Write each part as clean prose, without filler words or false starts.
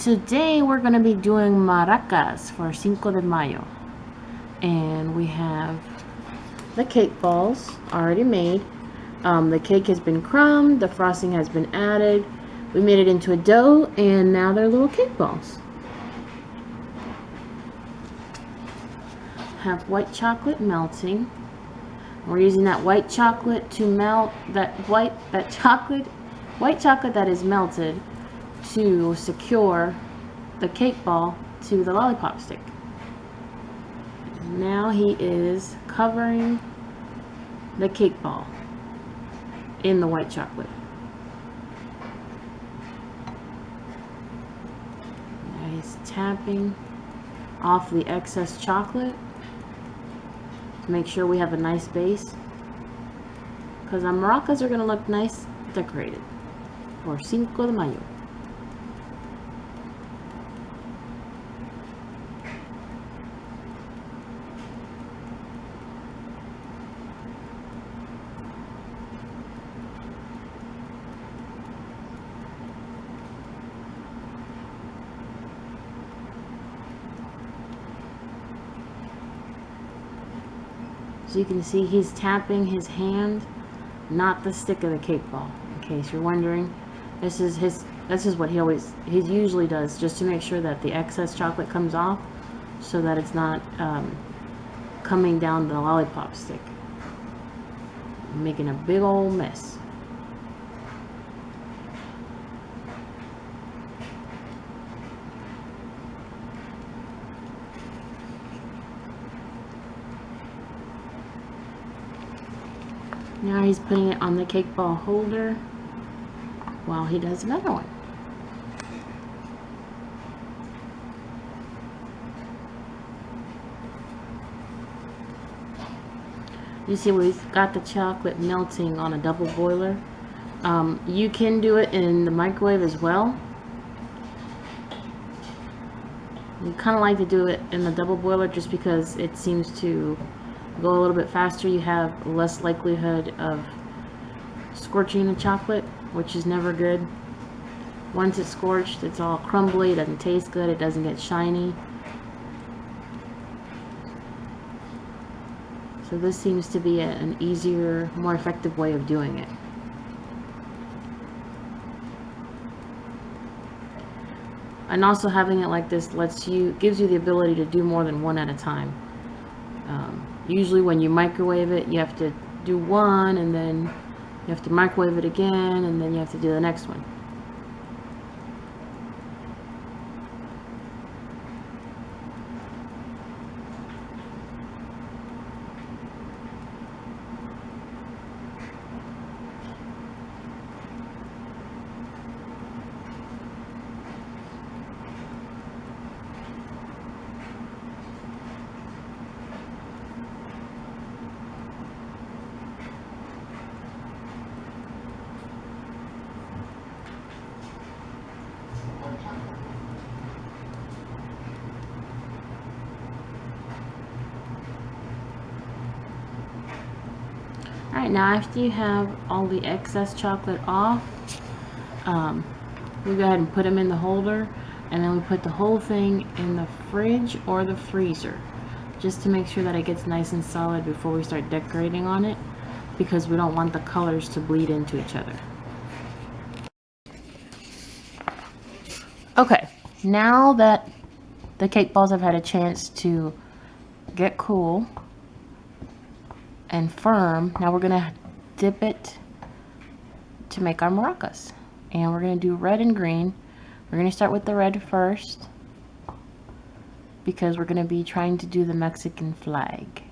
Today we're going to be doing maracas for Cinco de Mayo. And we have the cake balls already made. The cake has been crumbed, the frosting has been added. We made it into a dough and now they're little cake balls. Have white chocolate melting. We're using that white chocolate to melt white chocolate that is melted to secure the cake ball to the lollipop stick. Now he is covering the cake ball in the white chocolate. Now he's tapping off the excess chocolate to make sure we have a nice base, because our maracas are going to look nice decorated for Cinco de Mayo. So you can see he's tapping his hand, not the stick of the cake ball. In case you're wondering, this is what he usually does, just to make sure that the excess chocolate comes off, so that it's not coming down the lollipop stick, making a big old mess. Now he's putting it on the cake ball holder while he does another one. You see we've got the chocolate melting on a double boiler. You can do it in the microwave as well. We kind of like to do it in the double boiler just because it seems to go a little bit faster. You have less likelihood of scorching the chocolate, which is never good. Once it's scorched, it's all crumbly, it doesn't taste good, it doesn't get shiny. So this seems to be an easier, more effective way of doing it. And also having it like this gives you the ability to do more than one at a time. Usually when you microwave it, you have to do one, and then you have to microwave it again, and then you have to do the next one. Alright, now after you have all the excess chocolate off, we go ahead and put them in the holder, and then we put the whole thing in the fridge or the freezer, just to make sure that it gets nice and solid before we start decorating on it, because we don't want the colors to bleed into each other. Okay, now that the cake balls have had a chance to get cool and firm, now we're gonna dip it to make our maracas, and we're gonna do red and green. We're gonna start with the red first because we're gonna be trying to do the Mexican flag.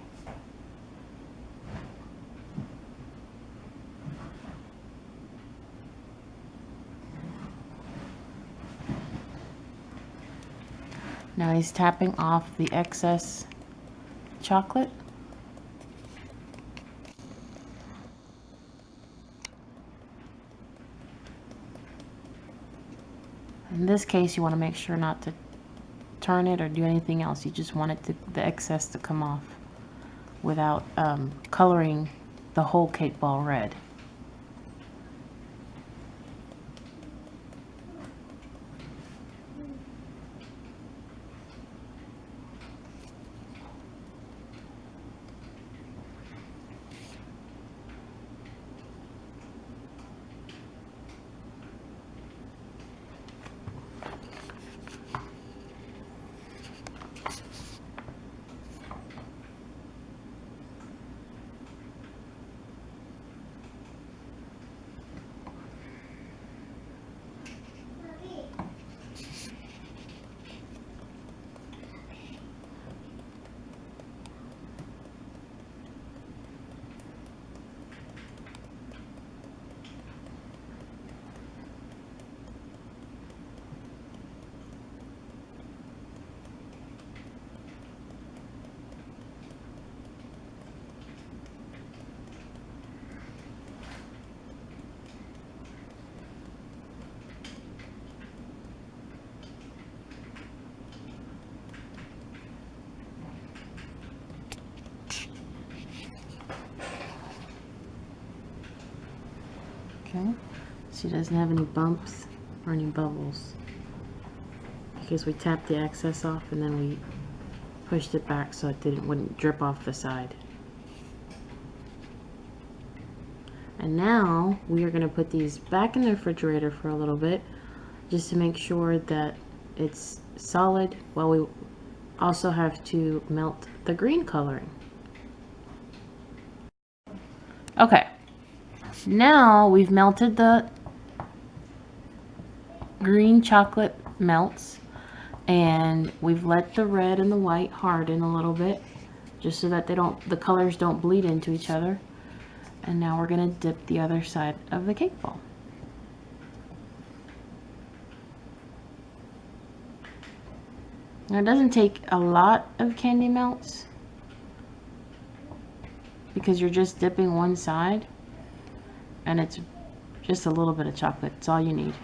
Now he's tapping off the excess chocolate. In this case, you want to make sure not to turn it or do anything else. You just want the excess to come off without coloring the whole cake ball red. Okay, she doesn't have any bumps or any bubbles because we tapped the excess off and then we pushed it back so it wouldn't drip off the side. And now we are going to put these back in the refrigerator for a little bit just to make sure that it's solid, while we also have to melt the green coloring. Okay, now we've melted the green chocolate melts and we've let the red and the white harden a little bit just so that the colors don't bleed into each other. And now we're going to dip the other side of the cake ball. Now it doesn't take a lot of candy melts because you're just dipping one side and it's just a little bit of chocolate. It's all you need.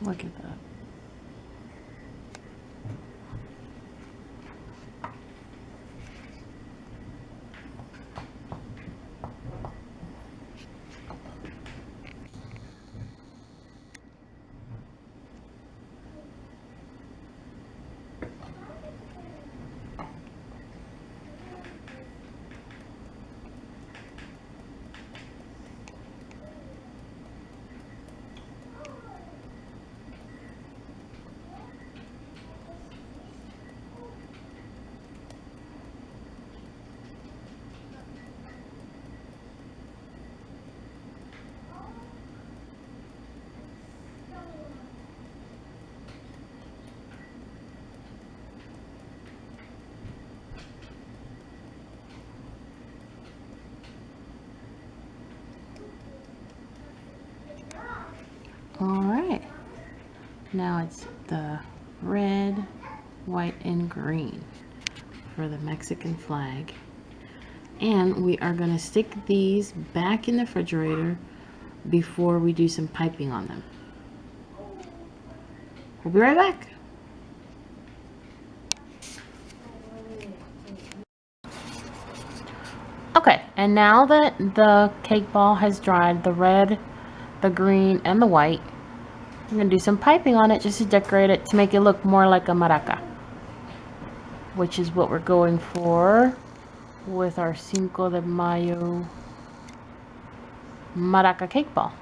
Look at that. Alright, now it's the red, white, and green for the Mexican flag. And we are going to stick these back in the refrigerator before we do some piping on them. We'll be right back. Okay, and now that the cake ball has dried, the red, the green, and the white, I'm going to do some piping on it just to decorate it to make it look more like a maraca, which is what we're going for with our Cinco de Mayo Maraca cake ball.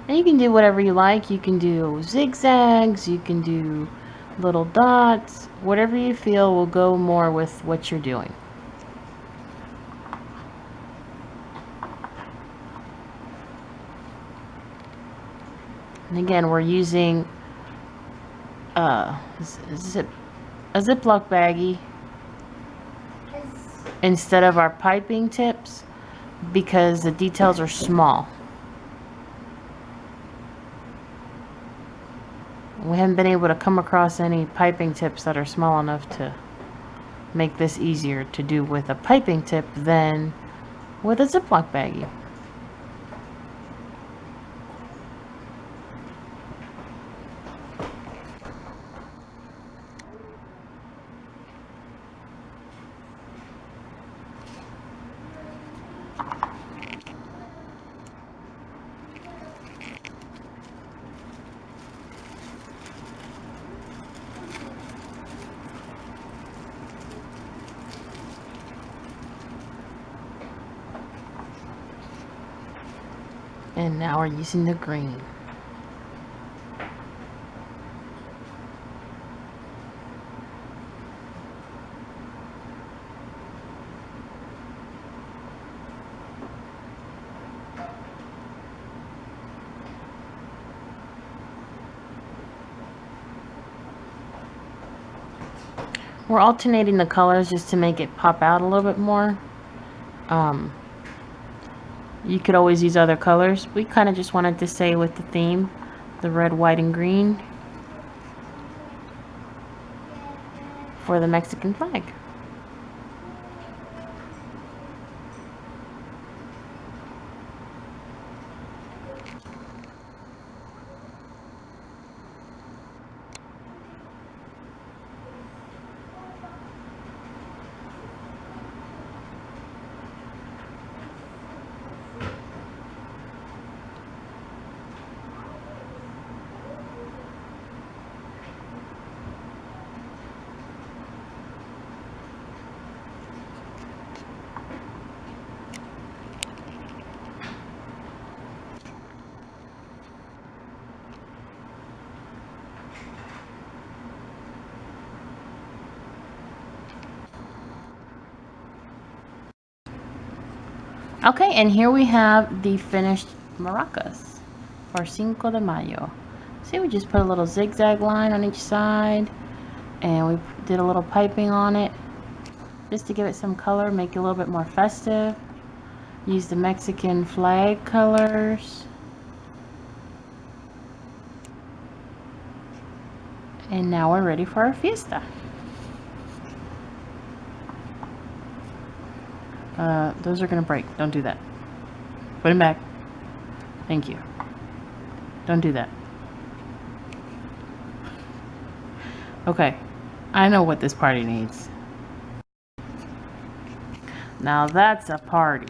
And you can do whatever you like. You can do zigzags, you can do little dots, whatever you feel will go more with what you're doing. And again, we're using a Ziploc baggie instead of our piping tips because the details are small. We haven't been able to come across any piping tips that are small enough to make this easier to do with a piping tip than with a Ziploc baggie. And now we're using the green. We're alternating the colors just to make it pop out a little bit more. You could always use other colors. We kind of just wanted to stay with the theme, the red, white, and green for the Mexican flag. Okay, and here we have the finished maracas for Cinco de Mayo. See, we just put a little zigzag line on each side, and we did a little piping on it just to give it some color, make it a little bit more festive. Use the Mexican flag colors. And now we're ready for our fiesta. Those are gonna break. Don't do that. Put them back. Thank you. Don't do that. Okay, I know what this party needs. Now that's a party.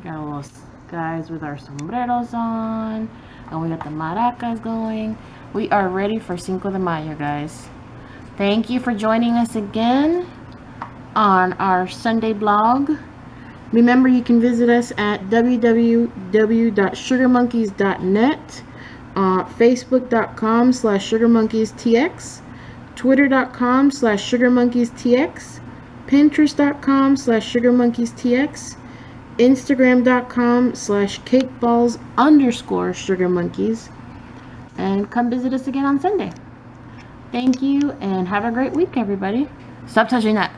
Got a little guys with our sombreros on, and we got the maracas going. We are ready for Cinco de Mayo, guys. Thank you for joining us again on our Sunday blog. Remember, you can visit us at www.sugarmonkeys.net, facebook.com/sugarmonkeystx, twitter.com/sugarmonkeystx, pinterest.com/sugarmonkeystx, instagram.com/cakeballs_sugarmonkeys, and come visit us again on Sunday. Thank you, and have a great week, everybody. Stop touching that.